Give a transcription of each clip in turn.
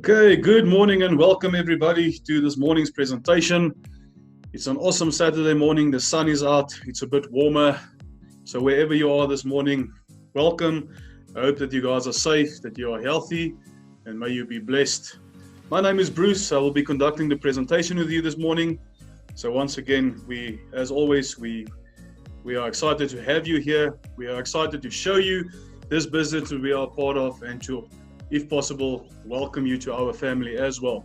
Okay, good morning and welcome everybody to this morning's presentation. It's an awesome Saturday morning. The sun is out. It's a bit warmer. So wherever you are this morning, welcome. I hope that you guys are safe, that you are healthy, and may you be blessed. My name is Bruce. I will be conducting the presentation with you this morning. So once again, as always, we are excited to have you here. We are excited to show you this business that we are part of and to, if possible, welcome you to our family as well.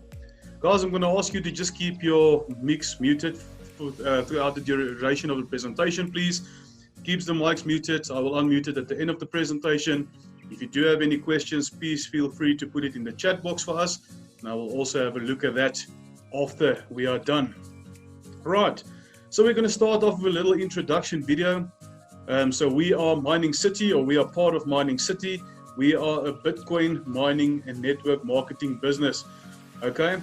Guys, I'm going to ask you to just keep your mics muted throughout the duration of the presentation, please. Keep the mics muted. I will unmute it at the end of the presentation. If you do have any questions, please feel free to put it in the chat box for us, and I will also have a look at that after we are done. Right, so we're going to start off with a little introduction video. So we are Miningcity, or we are part of Miningcity. We are a Bitcoin mining and network marketing business. Okay,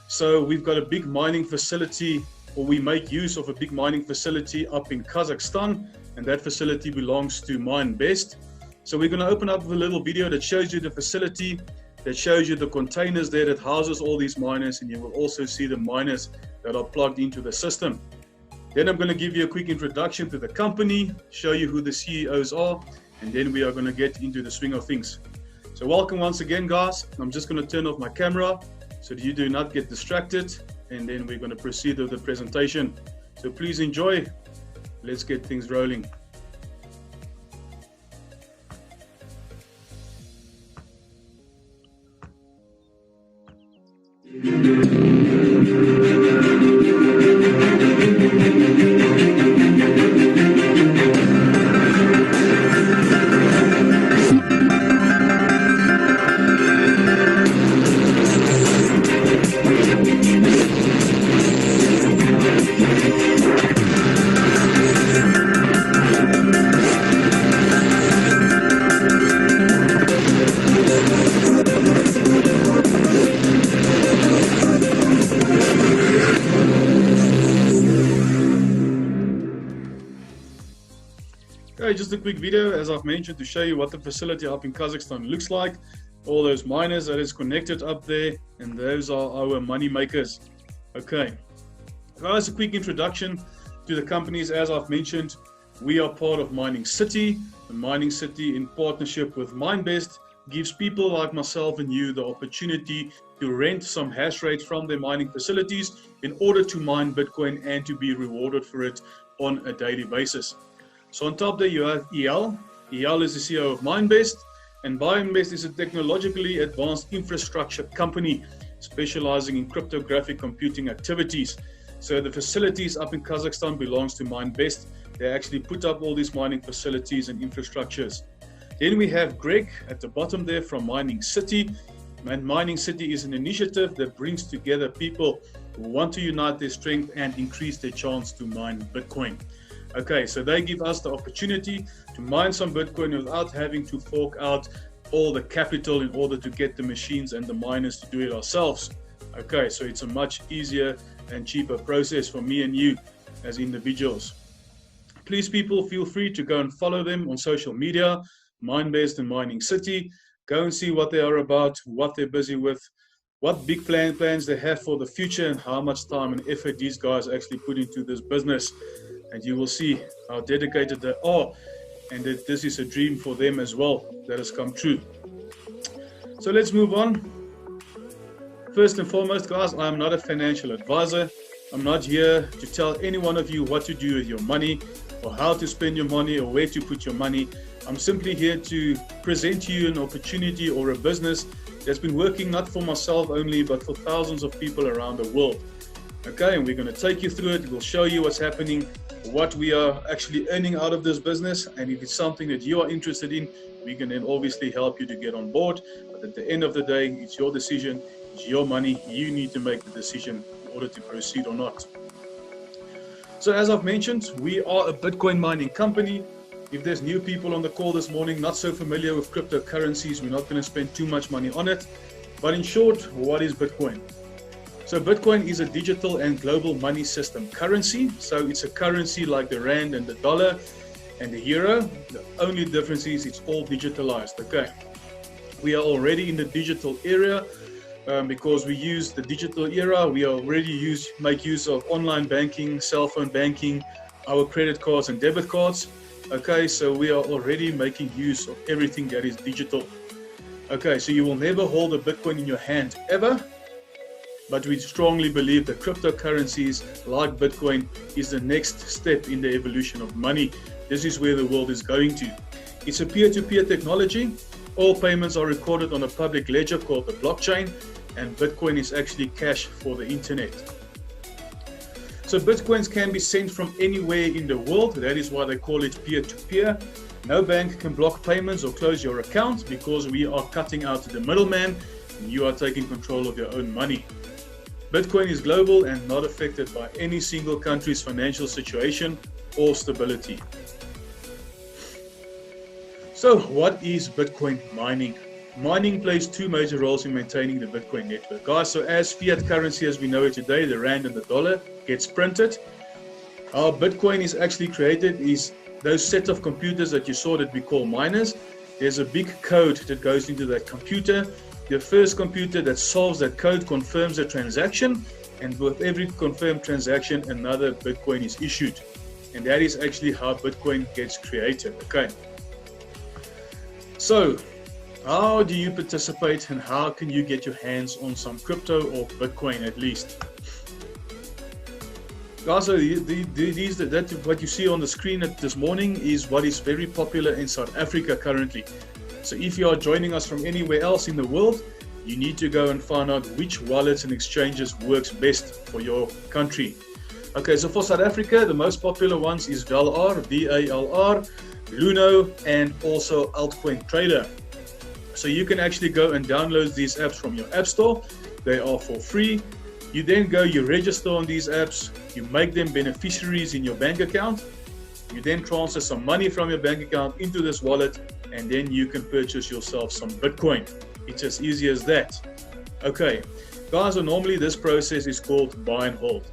so we've got a big mining facility, or we make use of a big mining facility up in Kazakhstan, and that facility belongs to MineBest. So we're going to open up with a little video that shows you the facility, that shows you the containers there that houses all these miners, and you will also see the miners that are plugged into the system. Then I'm going to give you a quick introduction to the company, show you who the CEOs are, and then we are going to get into the swing of things. So welcome once again, guys. I'm just going to turn off my camera so that you do not get distracted, and then we're going to proceed with the presentation. So please enjoy. Let's get things rolling. Okay, just a quick video, as I've mentioned, to show you what the facility up in Kazakhstan looks like. All those miners that is connected up there, and those are our money makers. Okay, guys, a quick introduction to the companies. As I've mentioned, we are part of Miningcity. And Miningcity, in partnership with MineBest, gives people like myself and you the opportunity to rent some hash rate from their mining facilities in order to mine Bitcoin and to be rewarded for it on a daily basis. So on top there you have EL. EL is the CEO of MineBest, and MineBest is a technologically advanced infrastructure company specializing in cryptographic computing activities. So the facilities up in Kazakhstan belongs to MineBest. They actually put up all these mining facilities and infrastructures. Then we have Greg at the bottom there from Miningcity. And Miningcity is an initiative that brings together people who want to unite their strength and increase their chance to mine Bitcoin. Okay, so they give us the opportunity to mine some Bitcoin without having to fork out all the capital in order to get the machines and the miners to do it ourselves. Okay, so it's a much easier and cheaper process for me and you as individuals. Please, people, feel free to go and follow them on social media, MineBest and Miningcity. Go and see what they are about, what they're busy with, what big plans they have for the future, and how much time and effort these guys actually put into this business. And you will see how dedicated they are, and that this is a dream for them as well that has come true. So let's move on. First and foremost, guys, I am not a financial advisor. I'm not here to tell any one of you what to do with your money, or how to spend your money, or where to put your money. I'm simply here to present to you an opportunity or a business that's been working not for myself only, but for thousands of people around the world. Okay, and we're going to take you through it. We'll show you what's happening, what we are actually earning out of this business, and if it's something that you are interested in, we can then obviously help you to get on board. But at the end of the day, it's your decision, it's your money. You need to make the decision in order to proceed or not. So as I've mentioned, we are a Bitcoin mining company. If there's new people on the call this morning, not so familiar with cryptocurrencies, we're not going to spend too much money on it. But in short, what is Bitcoin? So Bitcoin is a digital and global money system currency. So it's a currency like the rand and the dollar and the euro. The only difference is it's all digitalized. Okay, we are already in the digital era. because we use the digital era. We already make use of online banking, cell phone banking, our credit cards and debit cards. Okay, so we are already making use of everything that is digital. Okay, so you will never hold a Bitcoin in your hand ever, but we strongly believe that cryptocurrencies like Bitcoin is the next step in the evolution of money. This is where the world is going to. It's a peer-to-peer technology. All payments are recorded on a public ledger called the blockchain, and Bitcoin is actually cash for the internet. So Bitcoins can be sent from anywhere in the world. That is why they call it peer-to-peer. No bank can block payments or close your account because we are cutting out the middleman and you are taking control of your own money. Bitcoin is global and not affected by any single country's financial situation or stability. So what is Bitcoin mining? Mining plays two major roles in maintaining the Bitcoin network, guys. So as fiat currency as we know it today, the rand and the dollar gets printed, how Bitcoin is actually created is those set of computers that you saw that we call miners. There's a big code that goes into that computer. The first computer that solves that code confirms the transaction, and with every confirmed transaction, another Bitcoin is issued. And that is actually how Bitcoin gets created. Okay. So how do you participate and how can you get your hands on some crypto or Bitcoin at least? Guys, so what you see on the screen this morning is what is very popular in South Africa currently. So if you are joining us from anywhere else in the world, you need to go and find out which wallets and exchanges works best for your country. Okay, so for South Africa, the most popular ones is VALR, V-A-L-R, Luno, and also Altcoin Trader. So you can actually go and download these apps from your app store. They are for free. You then go, you register on these apps, you make them beneficiaries in your bank account. You then transfer some money from your bank account into this wallet, and then you can purchase yourself some Bitcoin. It's as easy as that. Okay, guys, so normally this process is called buy and hold.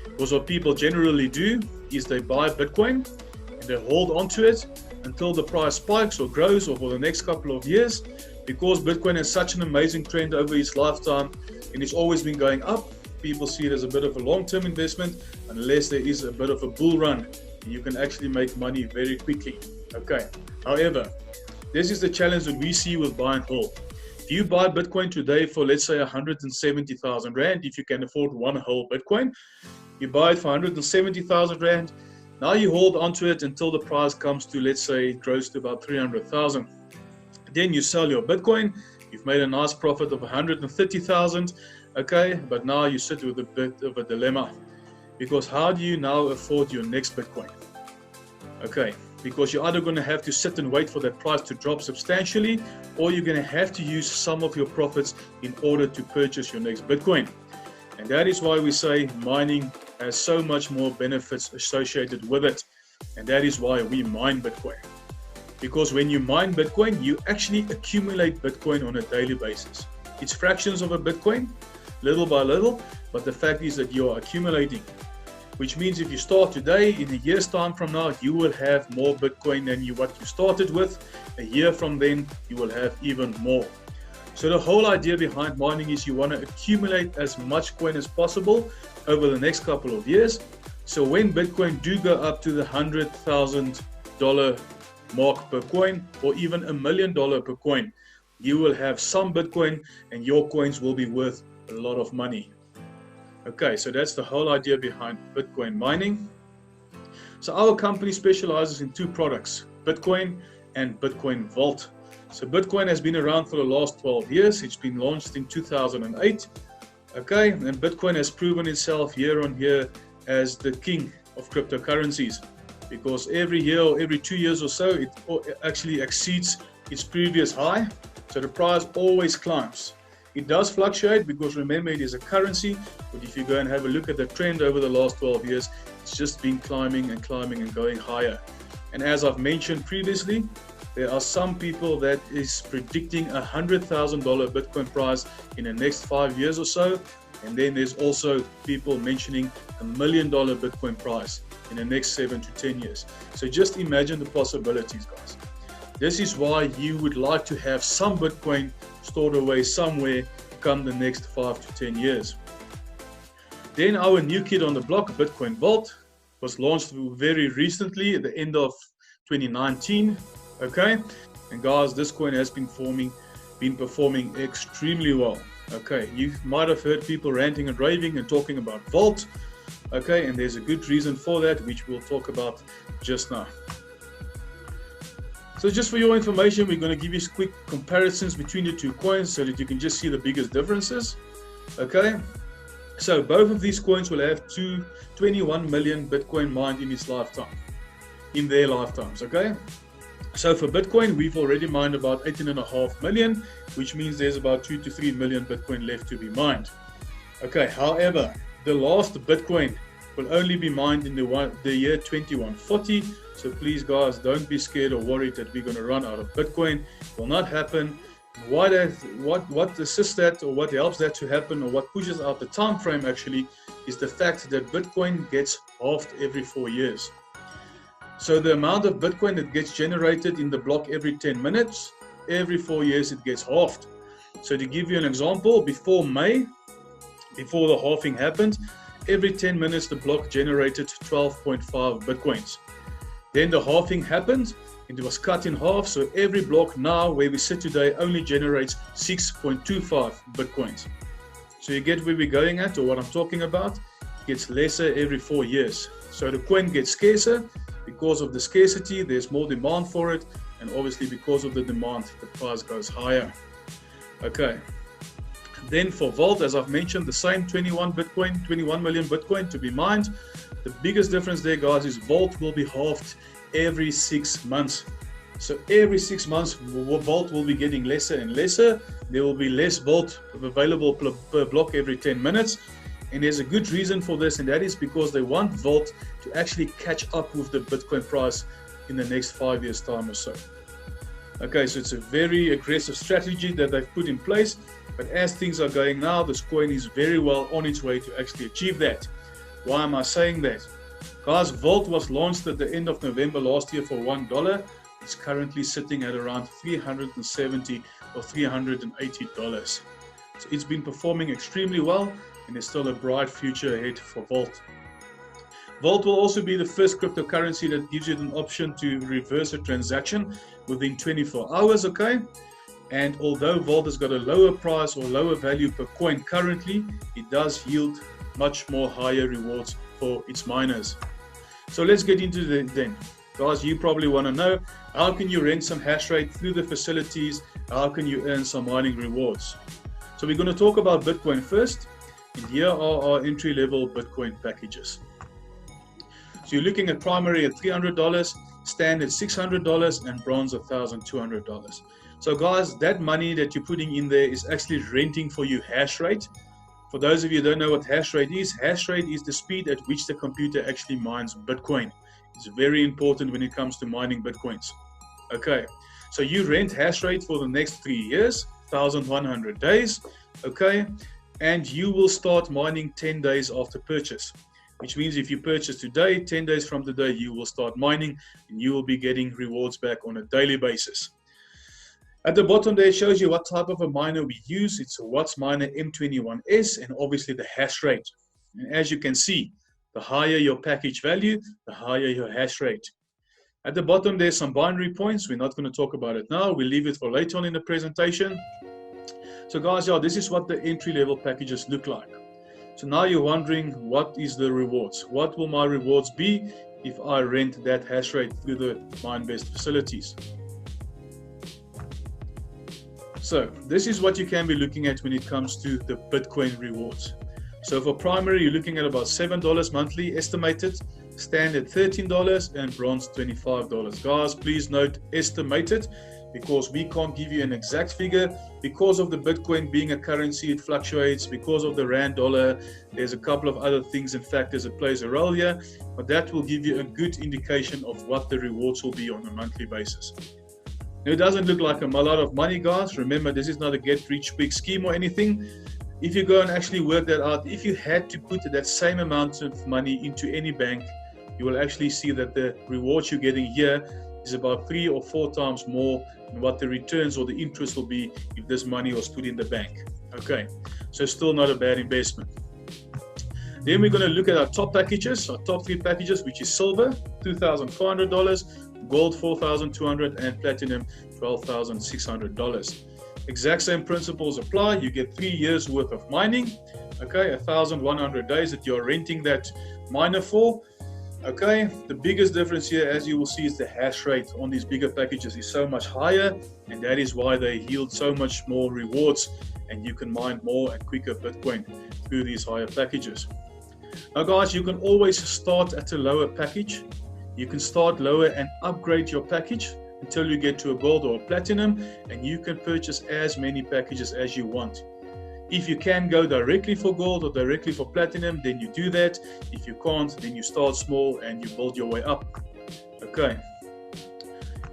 Because what people generally do is they buy Bitcoin and they hold onto it until the price spikes or grows or for the next couple of years. Because Bitcoin has such an amazing trend over its lifetime and it's always been going up, people see it as a bit of a long-term investment unless there is a bit of a bull run. You can actually make money very quickly. Okay, however, this is the challenge that we see with buy and hold. If you buy Bitcoin today for, let's say, 170,000 Rand, if you can afford one whole Bitcoin, you buy it for 170,000 Rand. Now you hold onto it until the price comes to, let's say, it grows to about 300,000. Then you sell your Bitcoin. You've made a nice profit of 130,000. Okay, but now you sit with a bit of a dilemma. Because how do you now afford your next Bitcoin? Okay, because you're either going to have to sit and wait for that price to drop substantially, or you're going to have to use some of your profits in order to purchase your next Bitcoin. And that is why we say mining has so much more benefits associated with it. And that is why we mine Bitcoin. Because when you mine Bitcoin, you actually accumulate Bitcoin on a daily basis. It's fractions of a Bitcoin, little by little, but the fact is that you are accumulating. Which means if you start today, in a year's time from now, you will have more Bitcoin than what you started with. A year from then, you will have even more. So the whole idea behind mining is you want to accumulate as much coin as possible over the next couple of years. So when Bitcoin do go up to the $100,000 mark per coin, or even $1 million per coin, you will have some Bitcoin and your coins will be worth a lot of money. Okay, so that's the whole idea behind Bitcoin mining. So our company specializes in two products, Bitcoin and Bitcoin Vault. So Bitcoin has been around for the last 12 years. It's been launched in 2008. Okay, and Bitcoin has proven itself year on year as the king of cryptocurrencies, because every year or every 2 years or so, it actually exceeds its previous high. So the price always climbs. It does fluctuate because remember it is a currency, but if you go and have a look at the trend over the last 12 years, it's just been climbing and climbing and going higher. And as I've mentioned previously, there are some people that is predicting $100,000 Bitcoin price in the next 5 years or so. And then there's also people mentioning $1 million Bitcoin price in the next 7 to 10 years. So just imagine the possibilities, guys. This is why you would like to have some Bitcoin stored away somewhere come the next 5 to 10 years. Then our new kid on the block, Bitcoin Vault, was launched very recently at the end of 2019. Okay, and guys, this coin has been performing extremely well. Okay, you might have heard people ranting and raving and talking about Vault. Okay, and there's a good reason for that, which we'll talk about just now. So just for your information, we're going to give you quick comparisons between the two coins so that you can just see the biggest differences. Okay, so both of these coins will have 21 million Bitcoin mined in their lifetimes. Okay, so for Bitcoin, we've already mined about 18.5 million, which means there's about 2 to 3 million Bitcoin left to be mined. Okay, however, the last Bitcoin will only be mined in the year 2140. So please, guys, don't be scared or worried that we're going to run out of Bitcoin. It will not happen. What assists that, or what helps that to happen, or what pushes out the time frame actually, is the fact that Bitcoin gets halved every 4 years. So the amount of Bitcoin that gets generated in the block every 10 minutes, every 4 years it gets halved. So to give you an example, before May, before the halving happened, every 10 minutes the block generated 12.5 Bitcoins. Then the halving happened, it was cut in half, so every block now where we sit today only generates 6.25 Bitcoins. So you get where we're going at, or what I'm talking about. It gets lesser every 4 years. So the coin gets scarcer. Because of the scarcity, there's more demand for it, and obviously because of the demand, the price goes higher. Okay. Then for Vault, as I've mentioned, the same 21 million Bitcoin to be mined. The biggest difference there, guys, is Vault will be halved every 6 months. So every 6 months, Vault will be getting lesser and lesser. There will be less Vault available per block every 10 minutes. And there's a good reason for this, and that is because they want Vault to actually catch up with the Bitcoin price in the next 5 years' time or so. Okay, so it's a very aggressive strategy that they've put in place, but as things are going now, this coin is very well on its way to actually achieve that. Why am I saying that? Guys, Vault was launched at the end of November last year for $1. It's currently sitting at around $370 or $380. So it's been performing extremely well, and there's still a bright future ahead for Vault. Vault will also be the first cryptocurrency that gives you an option to reverse a transaction within 24 hours, okay? And although Vault has got a lower price or lower value per coin currently, it does yield much more higher rewards for its miners. So let's get into it then. Guys, you probably want to know, how can you rent some hash rate through the facilities? How can you earn some mining rewards? So we're going to talk about Bitcoin first. And here are our entry-level Bitcoin packages. So you're looking at primary at $300, standard $600, and bronze $1,200. So guys, that money that you're putting in there is actually renting for you hash rate. For those of you who don't know what hash rate is the speed at which the computer actually mines Bitcoin. It's very important when it comes to mining Bitcoins. Okay, so you rent hash rate for the next 3 years, 1,100 days, okay? And you will start mining 10 days after purchase, which means if you purchase today, 10 days from today, you will start mining and you will be getting rewards back on a daily basis. At the bottom there, it shows you what type of a miner we use. It's a Watts Miner M21S and obviously the hash rate. And as you can see, the higher your package value, the higher your hash rate. At the bottom, there's some binary points. We're not going to talk about it now. We'll leave it for later on in the presentation. So guys, yeah, this is what the entry-level packages look like. So now you're wondering, what is the rewards? What will my rewards be if I rent that hash rate through the MineBest facilities? So this is what you can be looking at when it comes to the Bitcoin rewards. So for primary, you're looking at about $7 monthly estimated, standard $13, and bronze $25. Guys, please note estimated, because we can't give you an exact figure. Because of the Bitcoin being a currency, it fluctuates. Because of the rand dollar, there's a couple of other things and factors that plays a role here, but that will give you a good indication of what the rewards will be on a monthly basis. Now, it doesn't look like a lot of money, guys. Remember, this is not a get-rich-quick scheme or anything. If you go and actually work that out, if you had to put that same amount of money into any bank, you will actually see that the rewards you're getting here is about 3 or 4 times more than what the returns or the interest will be if this money was put in the bank. Okay, so still not a bad investment. Then we're going to look at our top packages, our top 3 packages, which is silver, $2,400, gold, $4,200, and platinum, $12,600. Exact same principles apply. You get 3 years worth of mining, okay, 1,100 days that you're renting that miner for. Okay, the biggest difference here, as you will see, is the hash rate on these bigger packages is so much higher, and that is why they yield so much more rewards, and you can mine more and quicker Bitcoin through these higher packages. Now guys, you can always start at a lower package. You can start lower and upgrade your package until you get to a gold or a platinum, and you can purchase as many packages as you want. If you can go directly for gold or directly for platinum, then you do that. If you can't, then you start small and you build your way up. Okay.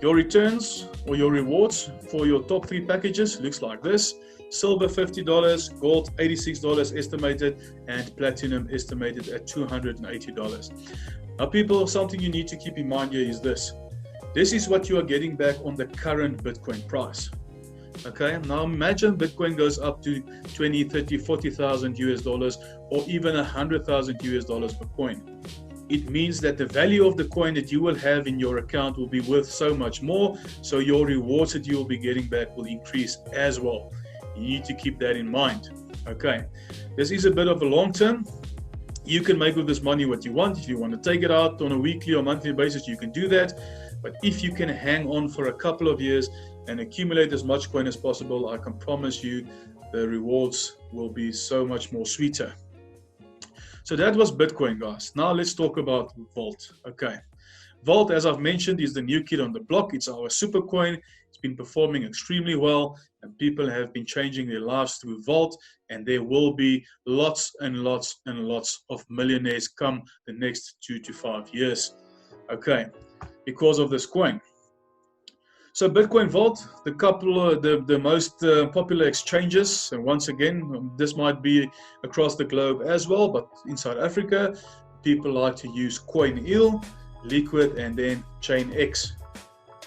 Your returns or your rewards for your top 3 packages looks like this. Silver $50, gold $86 estimated, and platinum estimated at $280. Now people, something you need to keep in mind here is this. This is what you are getting back on the current Bitcoin price. Okay, now imagine Bitcoin goes up to 20, 30, 40,000 US dollars or even 100,000 US dollars per coin. It means that the value of the coin that you will have in your account will be worth so much more, so your rewards that you will be getting back will increase as well. You need to keep that in mind. Okay, this is a bit of a long term. You can make with this money what you want. If you want to take it out on a weekly or monthly basis, you can do that. But if you can hang on for a couple of years and accumulate as much coin as possible, I can promise you the rewards will be so much more sweeter. So that was Bitcoin, guys. Now let's talk about Vault. Okay, Vault, as I've mentioned, is the new kid on the block. It's our super coin. It's been performing extremely well, and people have been changing their lives through Vault, and there will be lots and lots and lots of millionaires come the next 2 to 5 years. Okay, because of this coin. So Bitcoin Vault, the most popular exchanges, and once again, this might be across the globe as well, but in South Africa, people like to use CoinEel, Liquid, and then ChainX.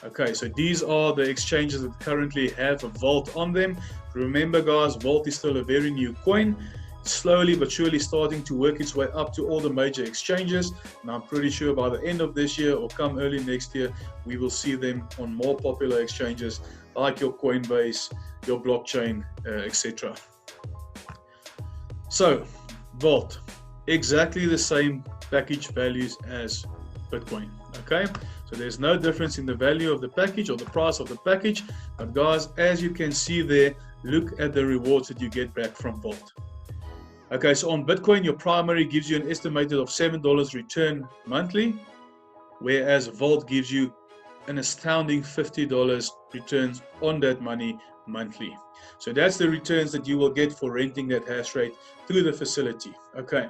Okay, so these are the exchanges that currently have a Vault on them. Remember guys, Vault is still a very new coin. Slowly but surely starting to work its way up to all the major exchanges, and I'm pretty sure by the end of this year or come early next year, we will see them on more popular exchanges like your Coinbase, your blockchain, etc. So Vault, exactly the same package values as Bitcoin. Okay, so there's no difference in the value of the package or the price of the package, but guys, as you can see there, look at the rewards that you get back from Vault. Okay, so on Bitcoin, your primary gives you an estimated of $7 return monthly, whereas Vault gives you an astounding $50 returns on that money monthly. So that's the returns that you will get for renting that hash rate through the facility. Okay.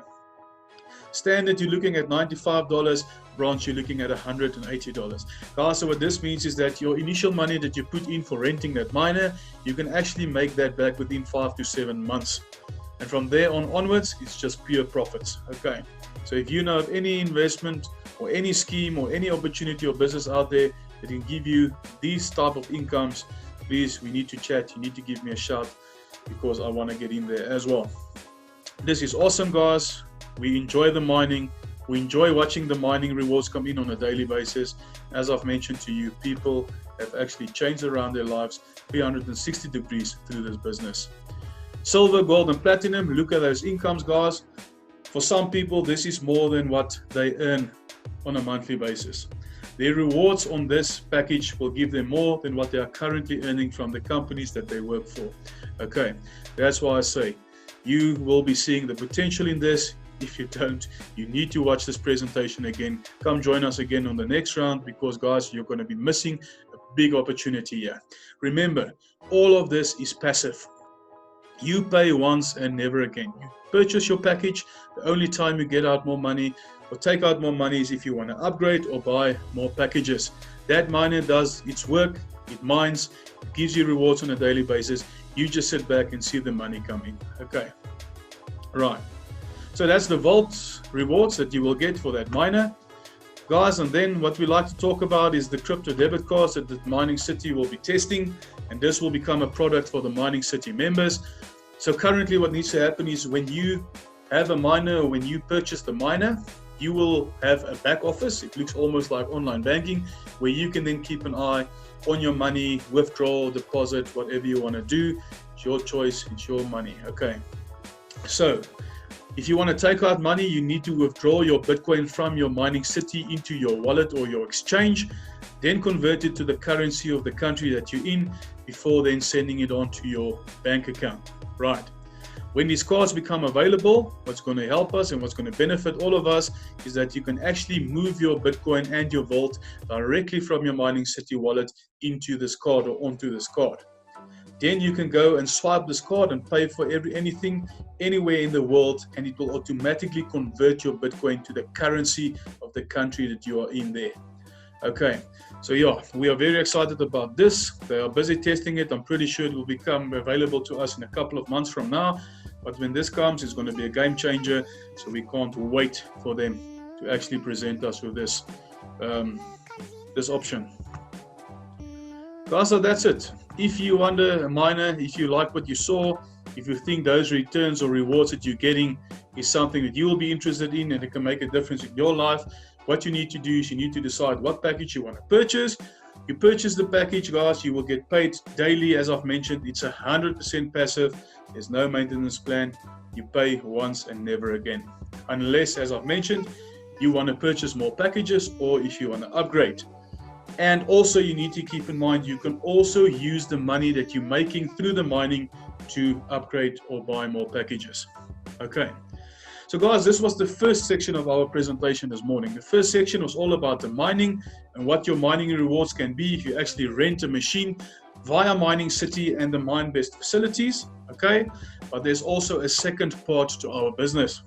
Standard, you're looking at $95. Branch, you're looking at $180. Guys, so what this means is that your initial money that you put in for renting that miner, you can actually make that back within 5 to 7 months. And from there on onwards, it's just pure profits. Okay, so if you know of any investment or any scheme or any opportunity or business out there that can give you these type of incomes, please, we need to chat. You need to give me a shout because I want to get in there as well. This is awesome, guys. We enjoy the mining. We enjoy watching the mining rewards come in on a daily basis. As I've mentioned to you, people have actually changed around their lives 360 degrees through this business. Silver, gold, and platinum, look at those incomes, guys. For some people, this is more than what they earn on a monthly basis. Their rewards on this package will give them more than what they are currently earning from the companies that they work for. Okay, that's why I say you will be seeing the potential in this. If you don't, you need to watch this presentation again. Come join us again on the next round because, guys, you're going to be missing a big opportunity here. Remember, all of this is passive. You pay once and never again. You purchase your package. The only time you get out more money or take out more money is if you want to upgrade or buy more packages. That miner does its work. It mines. It gives you rewards on a daily basis. You just sit back and see the money come in. Okay. Right. So that's the Vault rewards that you will get for that miner. Guys, and then what we like to talk about is the crypto debit cards that the Miningcity will be testing, and this will become a product for the Miningcity members. So currently what needs to happen is when you have a miner or when you purchase the miner, you will have a back office. It looks almost like online banking where you can then keep an eye on your money, withdrawal, deposit, whatever you want to do. It's your choice, it's your money. Okay. So if you want to take out money, you need to withdraw your Bitcoin from your Miningcity into your wallet or your exchange, then convert it to the currency of the country that you're in before then sending it on to your bank account. Right. When these cards become available, what's going to help us and what's going to benefit all of us is that you can actually move your Bitcoin and your Vault directly from your Miningcity wallet into this card or onto this card. Then you can go and swipe this card and pay for anything anywhere in the world, and it will automatically convert your Bitcoin to the currency of the country that you are in there. Okay, so yeah, we are very excited about this. They are busy testing it. I'm pretty sure it will become available to us in a couple of months from now. But when this comes, it's going to be a game changer. So we can't wait for them to actually present us with this, this option. Guys, so that's it. If you wonder, a miner, if you like what you saw, if you think those returns or rewards that you're getting is something that you will be interested in and it can make a difference in your life, what you need to do is you need to decide what package you want to purchase. You purchase the package, guys, you will get paid daily. As I've mentioned, it's 100% passive. There's no maintenance plan. You pay once and never again. Unless, as I've mentioned, you want to purchase more packages or if you want to upgrade. And also you need to keep in mind, you can also use the money that you're making through the mining to upgrade or buy more packages. Okay. So guys, this was the first section of our presentation this morning. The first section was all about the mining and what your mining rewards can be if you actually rent a machine via Miningcity and the MineBest facilities. Okay. But there's also a second part to our business,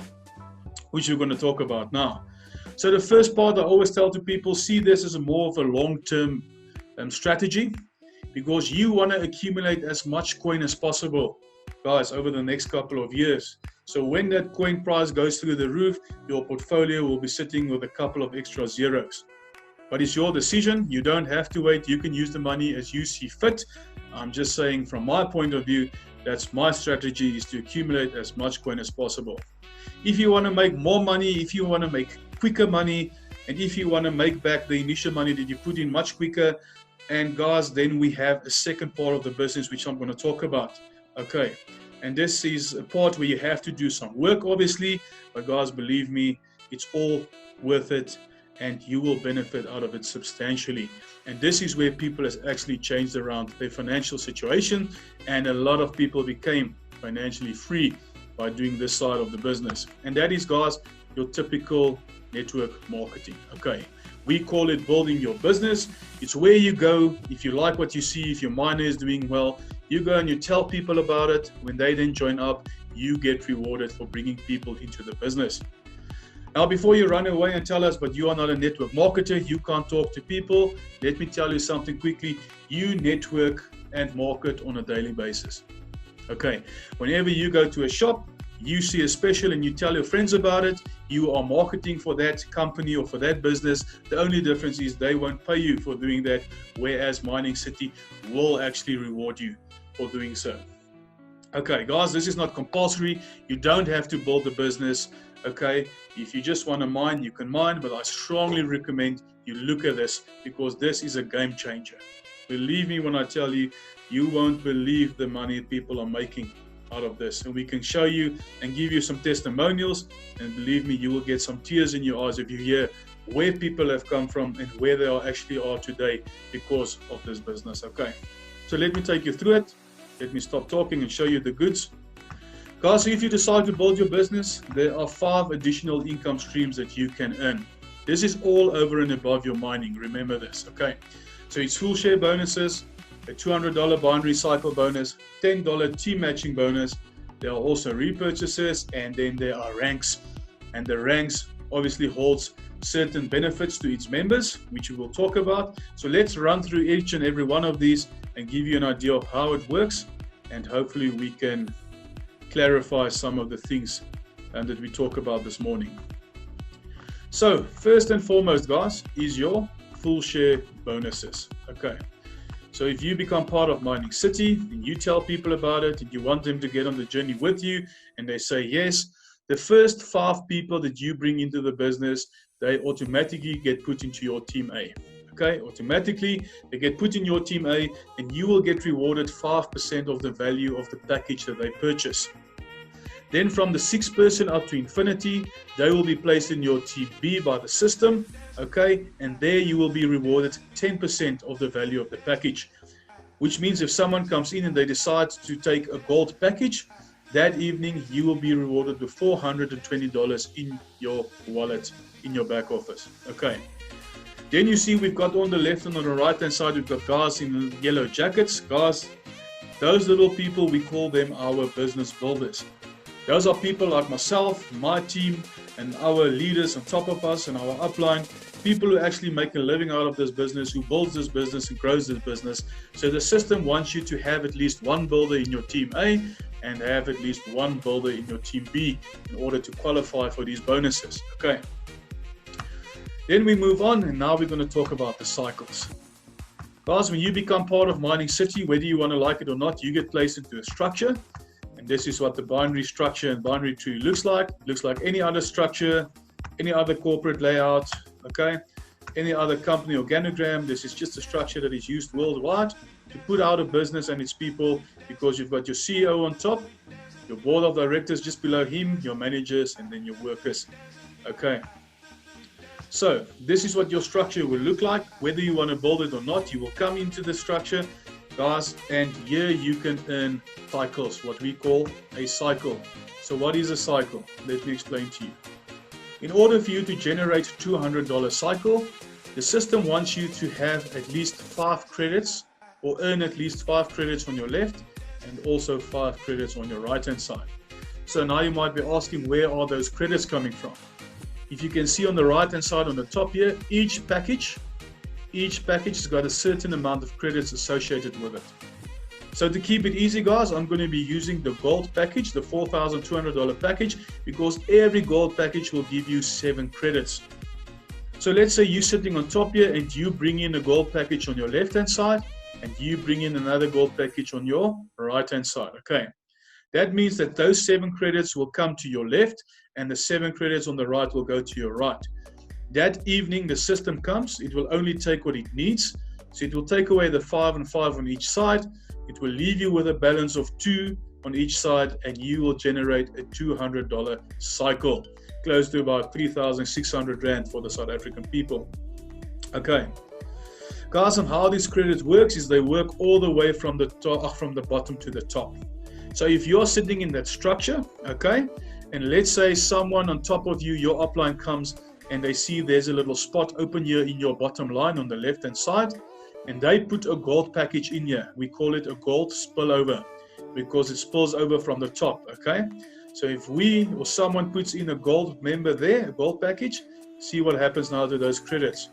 which we're going to talk about now. So the first part I always tell to people, see this as more of a long-term strategy because you want to accumulate as much coin as possible, guys, over the next couple of years. So when that coin price goes through the roof, your portfolio will be sitting with a couple of extra zeros. But it's your decision. You don't have to wait. You can use the money as you see fit. I'm just saying from my point of view, that's my strategy, is to accumulate as much coin as possible. If you want to make more money, if you want to make quicker money, and if you want to make back the initial money that you put in much quicker, and guys, then we have a second part of the business which I'm going to talk about. Okay, and this is a part where you have to do some work, obviously, but guys, believe me, it's all worth it and you will benefit out of it substantially. And this is where people has actually changed around their financial situation, and a lot of people became financially free by doing this side of the business. And that is, guys, your typical network marketing. Okay, we call it building your business. It's where you go if you like what you see. If your miner is doing well, you go and you tell people about it. When they then join up, you get rewarded for bringing people into the business. Now, before you run away and tell us, but you are not a network marketer, you can't talk to people, let me tell you something quickly. You network and market on a daily basis. Okay, whenever you go to a shop, you see a special and you tell your friends about it, you are marketing for that company or for that business. The only difference is they won't pay you for doing that, whereas Miningcity will actually reward you for doing so. Okay, guys, this is not compulsory. You don't have to build a business. Okay, if you just want to mine, you can mine, but I strongly recommend you look at this because this is a game changer. Believe me when I tell you, you won't believe the money people are making out of this, and we can show you and give you some testimonials, and believe me, you will get some tears in your eyes if you hear where people have come from and where they actually are today because of this business. Okay, so let me take you through it. Let me stop talking and show you the goods. Guys, so if you decide to build your business, there are 5 additional income streams that you can earn. This is all over and above your mining. Remember this, okay? So it's full share bonuses, a $200 binary cycle bonus, $10 team matching bonus. There are also repurchases, and then there are ranks. And the ranks obviously holds certain benefits to its members, which we will talk about. So let's run through each and every one of these and give you an idea of how it works. And hopefully we can clarify some of the things that we talk about this morning. So first and foremost, guys, is your full share bonuses. Okay. So if you become part of Miningcity and you tell people about it and you want them to get on the journey with you and they say yes, the first 5 people that you bring into the business, they automatically get put into your team A. Okay, automatically they get put in your team A and you will get rewarded 5% of the value of the package that they purchase. Then from the 6th person up to infinity, they will be placed in your team B by the system, okay, and there you will be rewarded 10% of the value of the package, which means if someone comes in and they decide to take a gold package, that evening you will be rewarded with $420 in your wallet, in your back office, okay. Then you see we've got on the left and on the right hand side, we've got guys in yellow jackets. Guys, those little people, we call them our business builders. Those are people like myself, my team, and our leaders on top of us and our upline, people who actually make a living out of this business, who builds this business and grows this business. So the system wants you to have at least one builder in your team A and have at least one builder in your team B in order to qualify for these bonuses. Okay. Then we move on, and now we're going to talk about the cycles. Guys, when you become part of Miningcity, whether you want to like it or not, you get placed into a structure. And this is what the binary structure and binary tree looks like. It looks like any other structure, any other corporate layout, okay? Any other company organogram. This is just a structure that is used worldwide to put out a business and its people, because you've got your CEO on top, your board of directors just below him, your managers, and then your workers, okay? So this is what your structure will look like. Whether you want to build it or not, you will come into the structure, guys, and here you can earn cycles, what we call a cycle. So what is a cycle? Let me explain to you. In order for you to generate a $200 cycle, the system wants you to have at least 5 credits or earn at least 5 credits on your left and also 5 credits on your right hand side. So now you might be asking, where are those credits coming from? If you can see on the right hand side on the top here, each package has got a certain amount of credits associated with it. So to keep it easy, guys, I'm going to be using the gold package, the $4,200 package, because every gold package will give you 7 credits. So let's say you're sitting on top here and you bring in a gold package on your left hand side and you bring in another gold package on your right hand side. Okay. That means that those 7 credits will come to your left and the 7 credits on the right will go to your right. That evening, the system comes, it will only take what it needs. So it will take away the 5 and 5 on each side. It will leave you with a balance of 2 on each side, and you will generate a $200 cycle, close to about 3,600 Rand for the South African people. Okay. Guys, and how this credit works is they work all the way from the top, from the bottom to the top. So if you're sitting in that structure, okay, and let's say someone on top of you, your upline comes and they see there's a little spot open here in your bottom line on the left hand side, and they put a gold package in here. We call it a gold spillover because it spills over from the top, okay? So if we or someone puts in a gold member there, a gold package, see what happens now to those credits.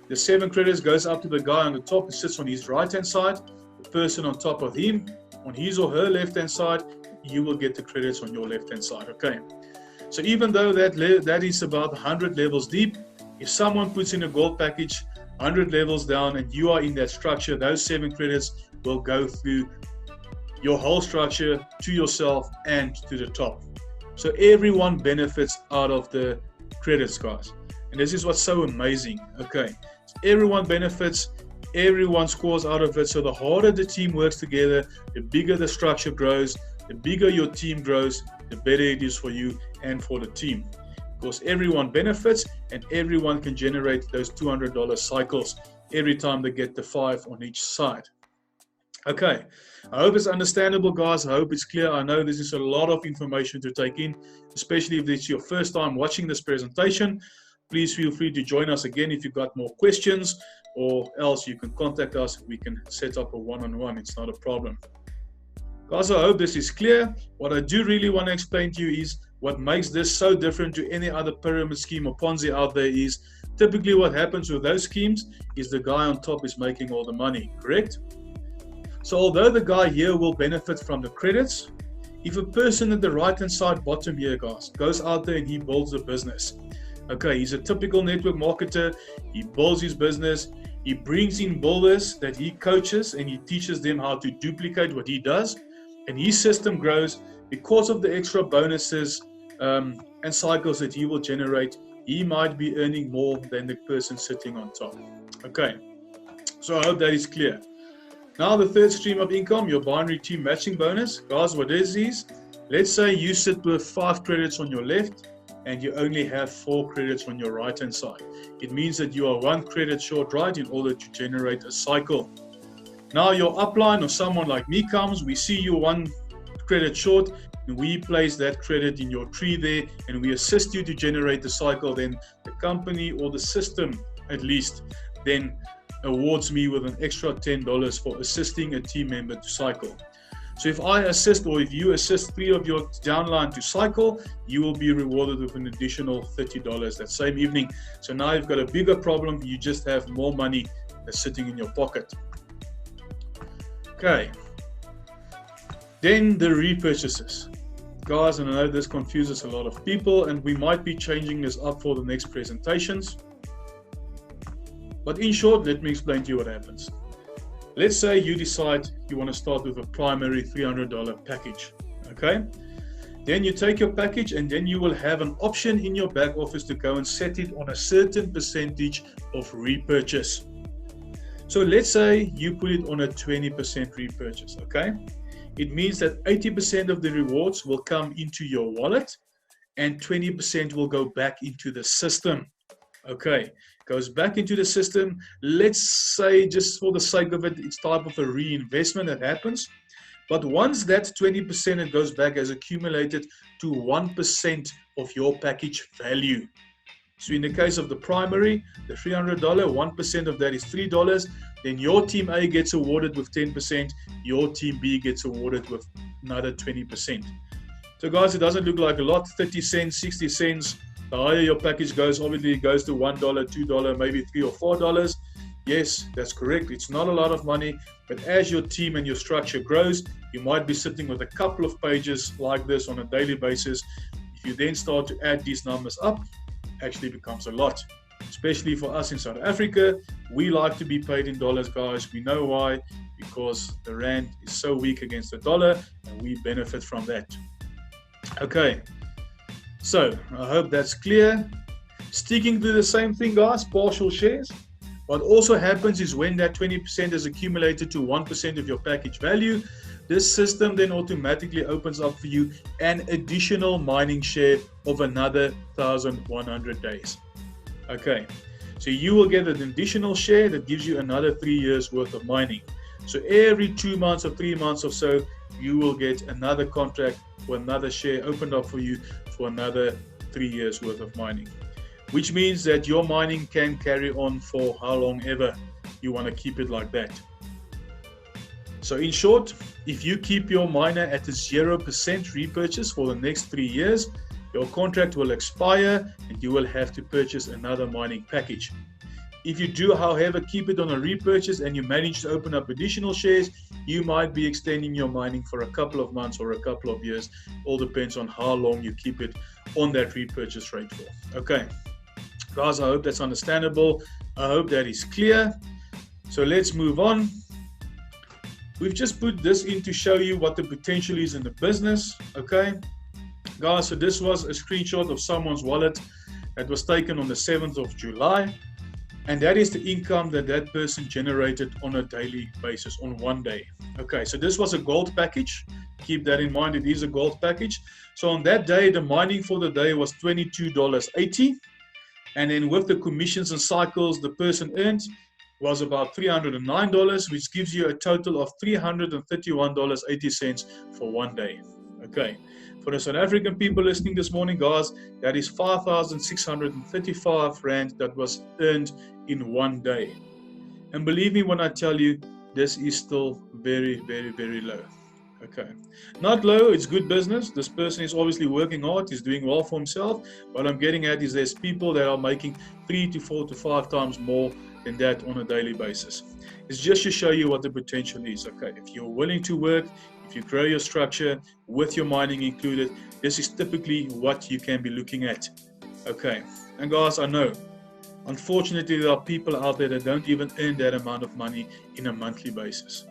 The 7 credits goes up to the guy on the top who sits on his right hand side, the person on top of him, on his or her left hand side, you will get the credits on your left hand side, okay? So even though that is about 100 levels deep, if someone puts in a gold package 100 levels down and you are in that structure, those 7 credits will go through your whole structure to yourself and to the top. So everyone benefits out of the credits, guys. And this is what's so amazing, okay? So everyone benefits, everyone scores out of it. So the harder the team works together, the bigger the structure grows, the bigger your team grows, the better it is for you and for the team. Because everyone benefits and everyone can generate those $200 cycles every time they get the 5 on each side. Okay, I hope it's understandable, guys. I hope it's clear. I know this is a lot of information to take in, especially if it's your first time watching this presentation. Please feel free to join us again if you've got more questions, or else you can contact us. We can set up a one-on-one. It's not a problem. Guys, I hope this is clear. What I do really want to explain to you is what makes this so different to any other pyramid scheme or Ponzi out there is typically what happens with those schemes is the guy on top is making all the money, correct? So although the guy here will benefit from the credits, if a person at the right hand side bottom here, guys, goes out there and he builds a business, okay, he's a typical network marketer, he builds his business, He brings in builders that he coaches and he teaches them how to duplicate what he does. And his system grows because of the extra bonuses and cycles that he will generate. He might be earning more than the person sitting on top. Okay, so I hope that is clear. Now the third stream of income, your binary team matching bonus. Guys, what is this? Let's say you sit with 5 credits on your left and you only have 4 credits on your right hand side. It means that you are 1 credit short right in order to generate a cycle. Now your upline or someone like me comes, we see you 1 credit short, and we place that credit in your tree there and we assist you to generate the cycle. Then the company or the system at least then awards me with an extra $10 for assisting a team member to cycle. So if I assist or if you assist 3 of your downline to cycle, you will be rewarded with an additional $30 that same evening. So now you've got a bigger problem. You just have more money that's sitting in your pocket. Okay. Then the repurchases. Guys, and I know this confuses a lot of people, and we might be changing this up for the next presentations. But in short, let me explain to you what happens. Let's say you decide you want to start with a primary $300 package, okay? Then you take your package and then you will have an option in your back office to go and set it on a certain percentage of repurchase. So let's say you put it on a 20% repurchase, okay? It means that 80% of the rewards will come into your wallet and 20% will go back into the system. Okay, goes back into the system. Let's say, just for the sake of it, it's type of a reinvestment that happens. But once that 20% it goes back has accumulated to 1% of your package value. So in the case of the primary, the $300, 1% of that is $3. Then your team A gets awarded with 10%. Your team B gets awarded with another 20%. So guys, it doesn't look like a lot, 30 cents, 60 cents. The higher your package goes, obviously it goes to $1, $2, maybe $3 or $4. Yes, that's correct. It's not a lot of money, but as your team and your structure grows, you might be sitting with a couple of pages like this on a daily basis. If you then start to add these numbers up, it actually becomes a lot. Especially for us in South Africa, we like to be paid in dollars, guys. We know why, because the rand is so weak against the dollar, and we benefit from that. Okay. So, I hope that's clear. Sticking to the same thing, guys, partial shares. What also happens is when that 20% is accumulated to 1% of your package value, this system then automatically opens up for you an additional mining share of another 1,100 days. Okay, so you will get an additional share that gives you another 3 years worth of mining. So every 2 months or 3 months or so, you will get another contract or another share opened up for you for another 3 years worth of mining, which means that your mining can carry on for how long ever you want to keep it like that. So in short, if you keep your miner at a 0% repurchase for the next 3 years, your contract will expire and you will have to purchase another mining package. If you do, however, keep it on a repurchase and you manage to open up additional shares, you might be extending your mining for a couple of months or a couple of years. All depends on how long you keep it on that repurchase rate for. Okay, guys, I hope that's understandable. I hope that is clear. So let's move on. We've just put this in to show you what the potential is in the business. Okay, guys, so this was a screenshot of someone's wallet that was taken on the 7th of July. And that is the income that that person generated on a daily basis on one day. Okay, so this was a gold package. Keep that in mind, it is a gold package. So on that day, the mining for the day was $22.80. And then with the commissions and cycles the person earned was about $309, which gives you a total of $331.80 for one day. Okay, for the South African people listening this morning, guys, that is 5,635 Rand that was earned in one day. And believe me when I tell you, this is still very, very, very low. Okay, not low, it's good business. This person is obviously working hard, he's doing well for himself. What I'm getting at is there's people that are making 3 to 4 to 5 times more than that on a daily basis. It's just to show you what the potential is. Okay, if you're willing to work, if you grow your structure with your mining included, this is typically what you can be looking at. Okay, and guys, I know Unfortunately, there are people out there that don't even earn that amount of money in a monthly basis.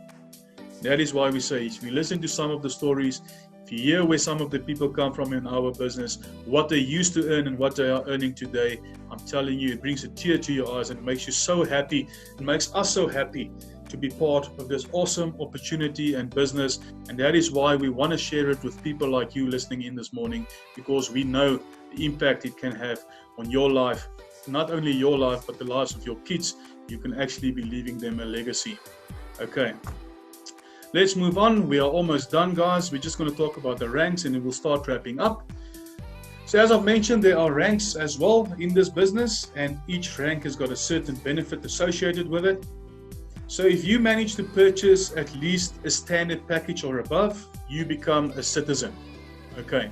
That is why we say, if you listen to some of the stories, if you hear where some of the people come from in our business, what they used to earn and what they are earning today, I'm telling you, it brings a tear to your eyes and it makes you so happy. It makes us so happy to be part of this awesome opportunity and business. And that is why we want to share it with people like you listening in this morning, because we know the impact it can have on your life, not only your life, but the lives of your kids. You can actually be leaving them a legacy. Okay. Let's move on. We are almost done, guys. We're just going to talk about the ranks and then we'll start wrapping up. So as I've mentioned, there are ranks as well in this business, and each rank has got a certain benefit associated with it. So if you manage to purchase at least a standard package or above, you become a citizen. Okay.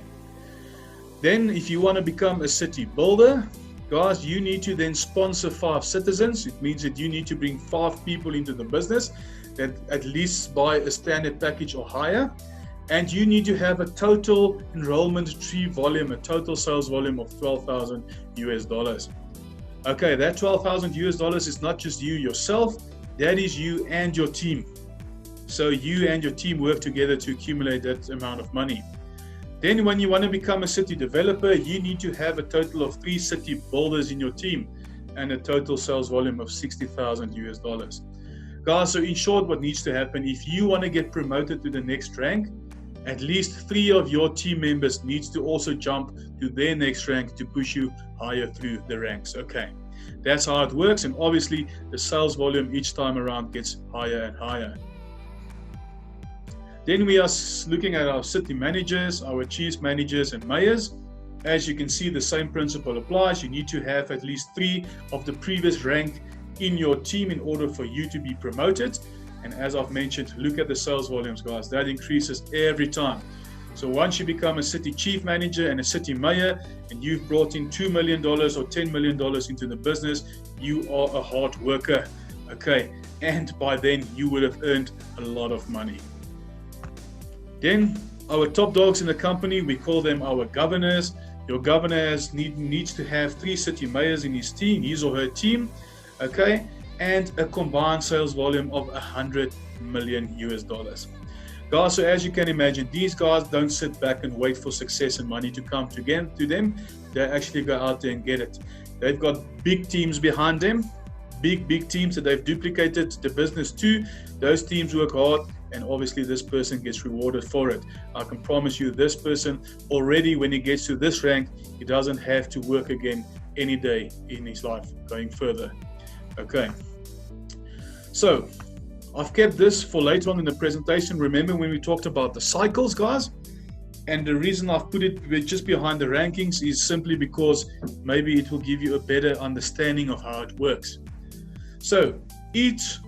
Then if you want to become a city builder, guys, you need to then sponsor 5 citizens. It means that you need to bring 5 people into the business that at least buy a standard package or higher, and you need to have a total enrollment tree volume, a total sales volume of $12,000 US. Okay, that $12,000 US is not just you yourself, that is you and your team. So you and your team work together to accumulate that amount of money. Then when you want to become a city developer, you need to have a total of 3 city builders in your team and a total sales volume of $60,000 US. Guys, so in short, what needs to happen, if you want to get promoted to the next rank, at least 3 of your team members needs to also jump to their next rank to push you higher through the ranks. Okay, that's how it works, and obviously the sales volume each time around gets higher and higher. Then we are looking at our city managers, our chief managers and mayors. As you can see, the same principle applies. You need to have at least 3 of the previous rank in your team in order for you to be promoted. And as I've mentioned, look at the sales volumes, guys. That increases every time. So once you become a city chief manager and a city mayor, and you've brought in $2 million or $10 million into the business, you are a hard worker. Okay, and by then you would have earned a lot of money. Then our top dogs in the company, we call them our governors. Your governor needs to have 3 city mayors in his team, his or her team. Okay, and a combined sales volume of $100 million US. Guys, so as you can imagine, these guys don't sit back and wait for success and money to come to them. They actually go out there and get it. They've got big teams behind them, big teams that they've duplicated the business to. Those teams work hard, and obviously this person gets rewarded for it. I can promise you, this person already, when he gets to this rank, he doesn't have to work again any day in his life going further. Okay, so I've kept this for later on in the presentation. Remember when we talked about the cycles, guys? And the reason I've put it just behind the rankings is simply because maybe it will give you a better understanding of how it works. So each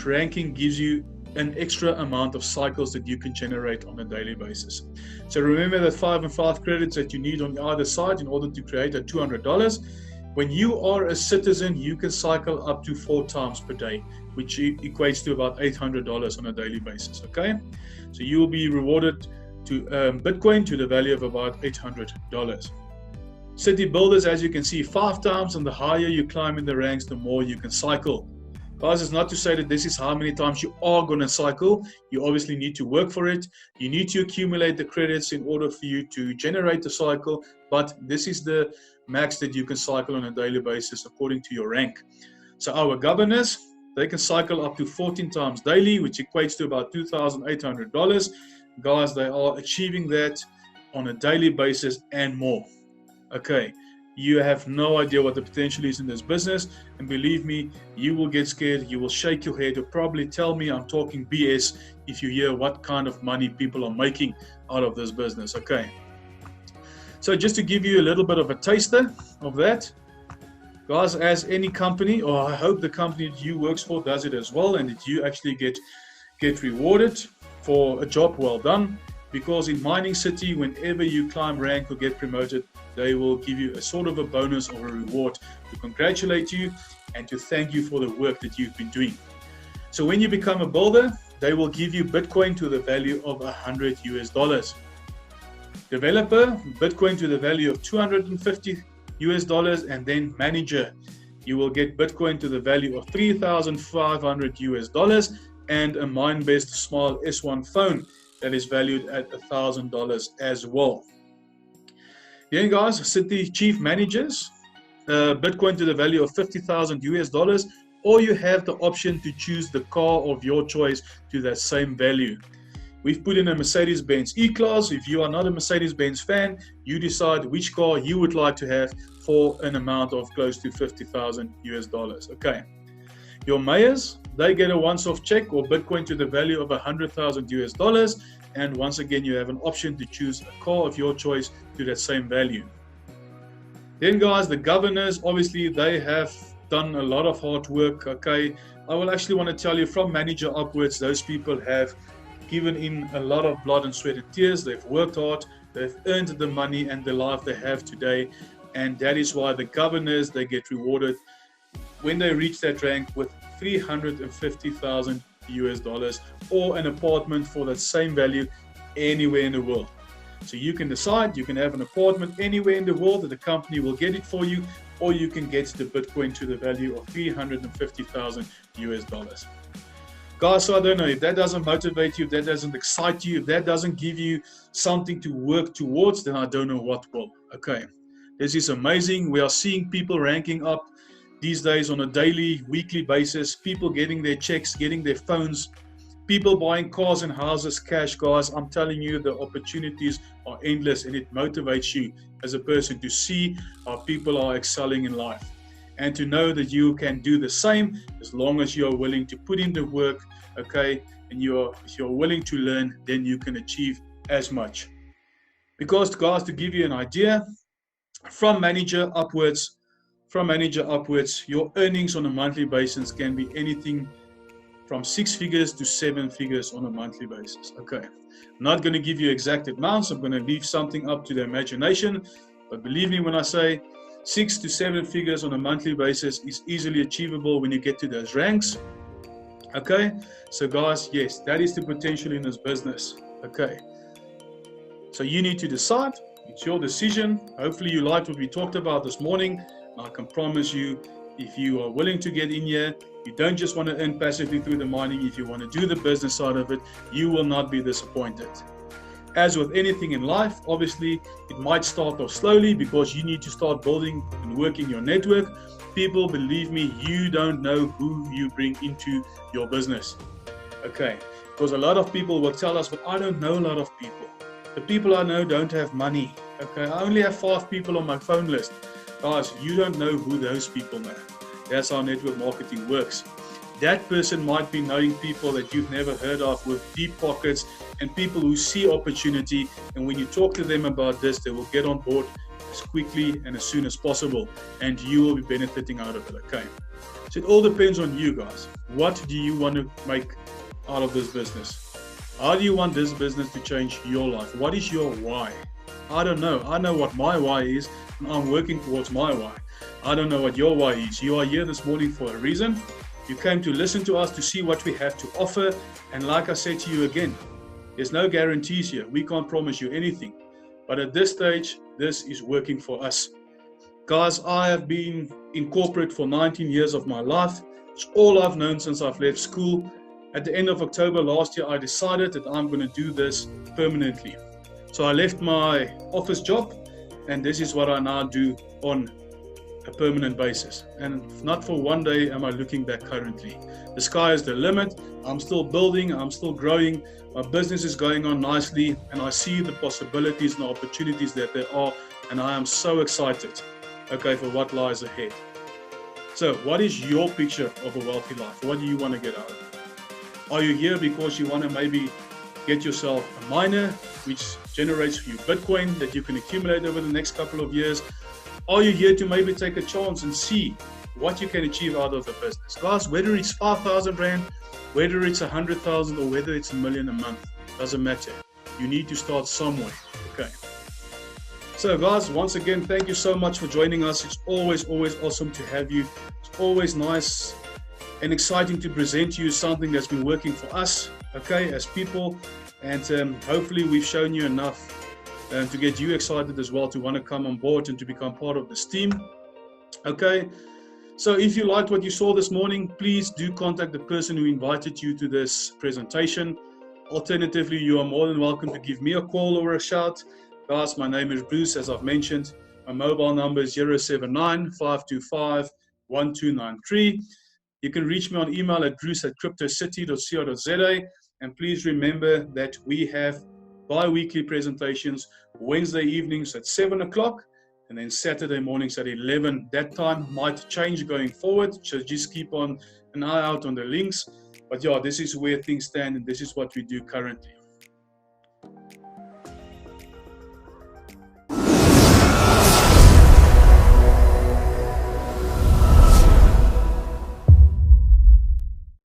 ranking gives you an extra amount of cycles that you can generate on a daily basis. So remember that 5 and 5 credits that you need on either side in order to create a $200. When you are a citizen, you can cycle up to 4 times per day, which equates to about $800 on a daily basis, okay? So you will be rewarded to Bitcoin to the value of about $800. City builders, as you can see, 5 times, and the higher you climb in the ranks, the more you can cycle. Guys, it's not to say that this is how many times you are going to cycle. You obviously need to work for it. You need to accumulate the credits in order for you to generate the cycle, but this is the max that you can cycle on a daily basis according to your rank. So our governors, they can cycle up to 14 times daily, which equates to about $2,800. Guys, they are achieving that on a daily basis and more. Okay, you have no idea what the potential is in this business, and believe me, you will get scared, you will shake your head, you'll probably tell me I'm talking BS if you hear what kind of money people are making out of this business. Okay, so just to give you a little bit of a taster of that, guys, as any company, or I hope the company that you work for does it as well, and that you actually get rewarded for a job well done, because in Miningcity, whenever you climb rank or get promoted, they will give you a sort of a bonus or a reward to congratulate you and to thank you for the work that you've been doing. So when you become a builder, they will give you Bitcoin to the value of $100 US. Developer, Bitcoin to the value of $250 US dollars, and then manager. You will get Bitcoin to the value of 3,500 US dollars and a MineBest Smile S1 phone that is valued at $1,000 as well. Then guys, City Chief Managers, Bitcoin to the value of 50,000 US dollars, or you have the option to choose the car of your choice to that same value. We've put in a Mercedes-Benz E-Class. If you are not a Mercedes-Benz fan, you decide which car you would like to have for an amount of close to 50,000 US dollars. Okay. Your mayors, they get a once-off check or Bitcoin to the value of 100,000 US dollars. And once again, you have an option to choose a car of your choice to that same value. Then guys, the governors, obviously they have done a lot of hard work. Okay. I will actually want to tell you from manager upwards, those people have given in a lot of blood and sweat and tears. They've worked hard, they've earned the money and the life they have today, and that is why the governors, they get rewarded when they reach that rank with 350,000 US dollars or an apartment for that same value anywhere in the world. So you can decide, you can have an apartment anywhere in the world that the company will get it for you, or you can get the Bitcoin to the value of 350,000 US dollars. Guys, so I don't know, if that doesn't motivate you, if that doesn't excite you, if that doesn't give you something to work towards, then I don't know what will. Okay, this is amazing. We are seeing people ranking up these days on a daily, weekly basis, people getting their checks, getting their phones, people buying cars and houses cash. Guys, I'm telling you, the opportunities are endless, and it motivates you as a person to see how people are excelling in life. And to know that you can do the same as long as you are willing to put in the work, okay, and if you're willing to learn, then you can achieve as much. Because guys, to give you an idea, from manager upwards, your earnings on a monthly basis can be anything from 6 figures to 7 figures on a monthly basis. Okay, I'm not going to give you exact amounts. I'm going to leave something up to the imagination, but believe me when I say 6 to 7 figures on a monthly basis is easily achievable when you get to those ranks. Okay, so guys, yes, that is the potential in this business. Okay, so you need to decide. It's your decision. Hopefully you liked what we talked about this morning. I can promise you, if you are willing to get in here, you don't just want to earn passively through the mining. If you want to do the business side of it, you will not be disappointed. As with anything in life, obviously, it might start off slowly because you need to start building and working your network. People, believe me, you don't know who you bring into your business. Okay, because a lot of people will tell us, but I don't know a lot of people. The people I know don't have money. Okay, I only have 5 people on my phone list. Guys, you don't know who those people know. That's how network marketing works. That person might be knowing people that you've never heard of with deep pockets and people who see opportunity. And when you talk to them about this, they will get on board as quickly and as soon as possible. And you will be benefiting out of it, okay? So it all depends on you guys. What do you want to make out of this business? How do you want this business to change your life? What is your why? I don't know. I know what my why is, and I'm working towards my why. I don't know what your why is. You are here this morning for a reason. You came to listen to us to see what we have to offer. And like I said to you again, there's no guarantees here. We can't promise you anything. But at this stage, this is working for us. Guys, I have been in corporate for 19 years of my life. It's all I've known since I've left school. At the end of October last year, I decided that I'm going to do this permanently. So I left my office job, and this is what I now do on a permanent basis. And not for one day am I looking back currently. The sky is the limit. I'm still building, I'm still growing. My business is going on nicely, and I see the possibilities and the opportunities that there are, and I am so excited, okay, for what lies ahead. So what is your picture of a wealthy life? What do you want to get out of it? Are you here because you want to maybe get yourself a miner which generates for you Bitcoin that you can accumulate over the next couple of years? Are you here to maybe take a chance and see what you can achieve out of the business? Guys, whether it's 5,000 Rand, whether it's 100,000 or whether it's $1 million a month, doesn't matter. You need to start somewhere, okay? So guys, once again, thank you so much for joining us. It's always awesome to have you. It's always nice and exciting to present to you something that's been working for us, okay, as people. And hopefully we've shown you enough and to get you excited as well to want to come on board and to become part of this team. Okay, so if you liked what you saw this morning, please do contact the person who invited you to this presentation. Alternatively, you are more than welcome to give me a call or a shout. Guys, my name is Bruce, as I've mentioned. My mobile number is 079-525-1293. You can reach me on email at bruce@cryptocity.co.za. And please remember that we have bi-weekly presentations Wednesday evenings at 7 o'clock and then Saturday mornings at 11. That time might change going forward, so just keep on an eye out on the links. But yeah, this is where things stand and this is what we do currently.